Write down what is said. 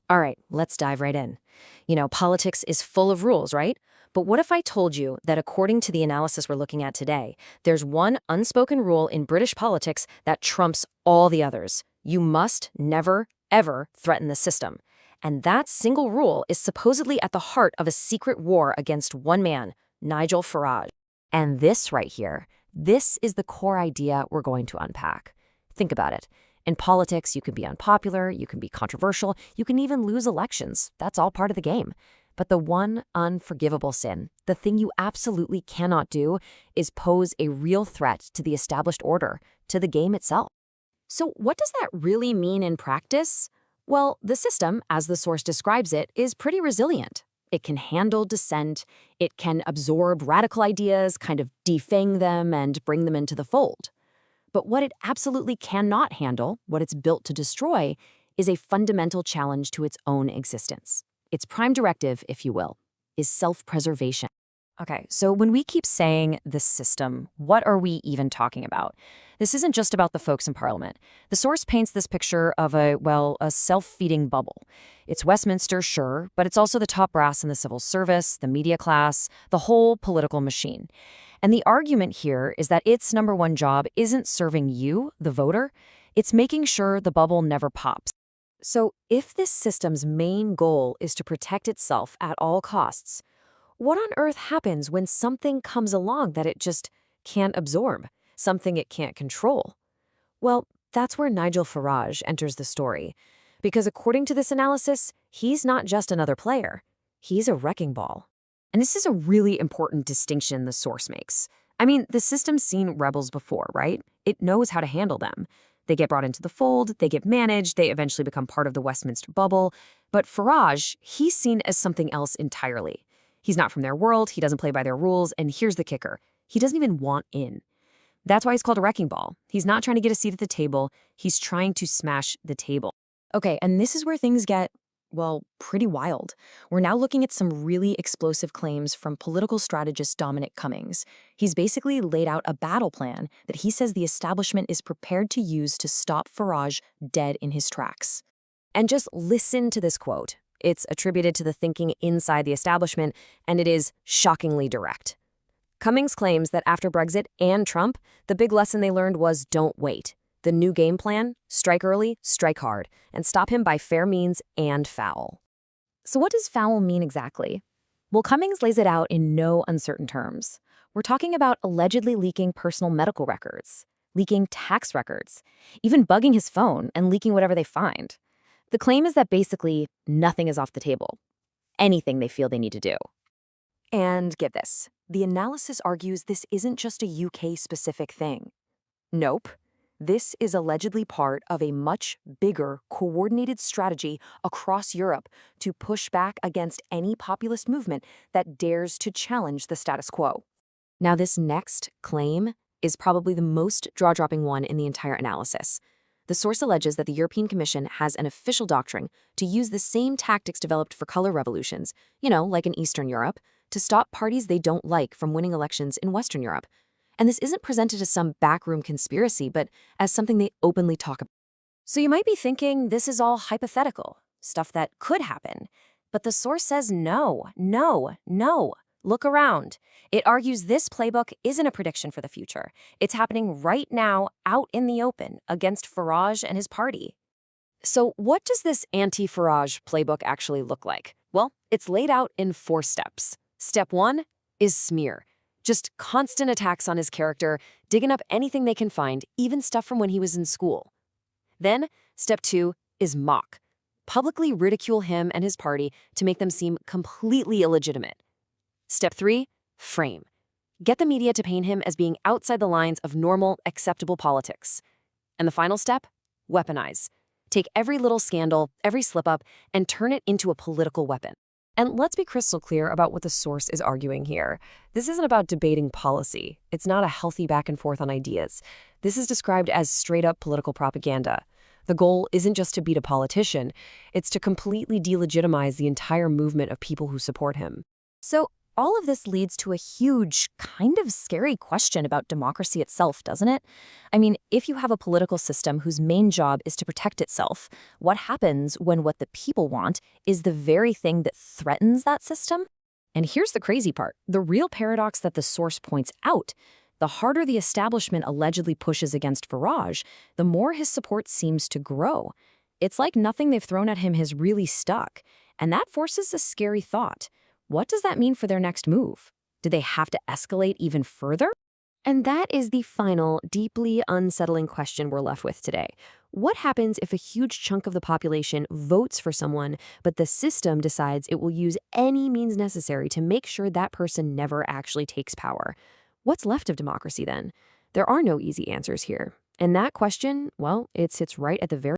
All right, let's dive right in. Politics is full of rules, right? But what if I told you that according to the analysis we're looking at today, there's one unspoken rule in British politics that trumps all the others? You must never, ever threaten the system. And that single rule is supposedly at the heart of a secret war against one man, Nigel Farage. And this right here, this is the core idea we're going to unpack. Think about it. In politics, you can be unpopular, you can be controversial, you can even lose elections. That's all part of the game. But the one unforgivable sin, the thing you absolutely cannot do, is pose a real threat to the established order, to the game itself. So what does that really mean in practice? Well, the system, as the source describes it, is pretty resilient. It can handle dissent, it can absorb radical ideas, kind of defang them and bring them into the fold. But what it absolutely cannot handle, what it's built to destroy, is a fundamental challenge to its own existence. Its prime directive, if you will, is self-preservation. Okay, so when we keep saying the system, what are we even talking about? This isn't just about the folks in Parliament. The source paints this picture of a self-feeding bubble. It's Westminster, sure, but it's also the top brass in the civil service, the media class, the whole political machine. And the argument here is that its number one job isn't serving you, the voter, it's making sure the bubble never pops. So if this system's main goal is to protect itself at all costs, what on earth happens when something comes along that it just can't absorb, something it can't control? Well, that's where Nigel Farage enters the story. Because according to this analysis, he's not just another player. He's a wrecking ball. And this is a really important distinction the source makes. I mean, the system's seen rebels before, right? It knows how to handle them. They get brought into the fold, they get managed, they eventually become part of the Westminster bubble. But Farage, he's seen as something else entirely. He's not from their world, he doesn't play by their rules, and here's the kicker. He doesn't even want in. That's why he's called a wrecking ball. He's not trying to get a seat at the table, he's trying to smash the table. Okay, and this is where things get, pretty wild. We're now looking at some really explosive claims from political strategist Dominic Cummings. He's basically laid out a battle plan that he says the establishment is prepared to use to stop Farage dead in his tracks. And just listen to this quote. It's attributed to the thinking inside the establishment, and it is shockingly direct. Cummings claims that after Brexit and Trump, the big lesson they learned was don't wait. The new game plan, strike early, strike hard, and stop him by fair means and foul. So what does foul mean exactly? Well, Cummings lays it out in no uncertain terms. We're talking about allegedly leaking personal medical records, leaking tax records, even bugging his phone and leaking whatever they find. The claim is that basically nothing is off the table. Anything they feel they need to do. And get this, the analysis argues this isn't just a UK-specific thing. Nope. This is allegedly part of a much bigger, coordinated strategy across Europe to push back against any populist movement that dares to challenge the status quo. Now, this next claim is probably the most jaw-dropping one in the entire analysis. The source alleges that the European Commission has an official doctrine to use the same tactics developed for color revolutions, like in Eastern Europe, to stop parties they don't like from winning elections in Western Europe. And this isn't presented as some backroom conspiracy, but as something they openly talk about. So you might be thinking this is all hypothetical, stuff that could happen. But the source says no, no, no. Look around. It argues this playbook isn't a prediction for the future. It's happening right now, out in the open, against Farage and his party. So what does this anti-Farage playbook actually look like? Well, it's laid out in 4 steps. Step 1 is smear. Just constant attacks on his character, digging up anything they can find, even stuff from when he was in school. Then, step 2 is mock. Publicly ridicule him and his party to make them seem completely illegitimate. Step 3, frame. Get the media to paint him as being outside the lines of normal, acceptable politics. And the final step, weaponize. Take every little scandal, every slip-up, and turn it into a political weapon. And let's be crystal clear about what the source is arguing here. This isn't about debating policy. It's not a healthy back and forth on ideas. This is described as straight-up political propaganda. The goal isn't just to beat a politician, it's to completely delegitimize the entire movement of people who support him. So all of this leads to a huge, kind of scary question about democracy itself, doesn't it? I mean, if you have a political system whose main job is to protect itself, what happens when what the people want is the very thing that threatens that system? And here's the crazy part, the real paradox that the source points out. The harder the establishment allegedly pushes against Farage, the more his support seems to grow. It's like nothing they've thrown at him has really stuck. And that forces a scary thought. What does that mean for their next move? Do they have to escalate even further? And that is the final, deeply unsettling question we're left with today. What happens if a huge chunk of the population votes for someone, but the system decides it will use any means necessary to make sure that person never actually takes power? What's left of democracy then? There are no easy answers here. And that question, well, it sits right at the very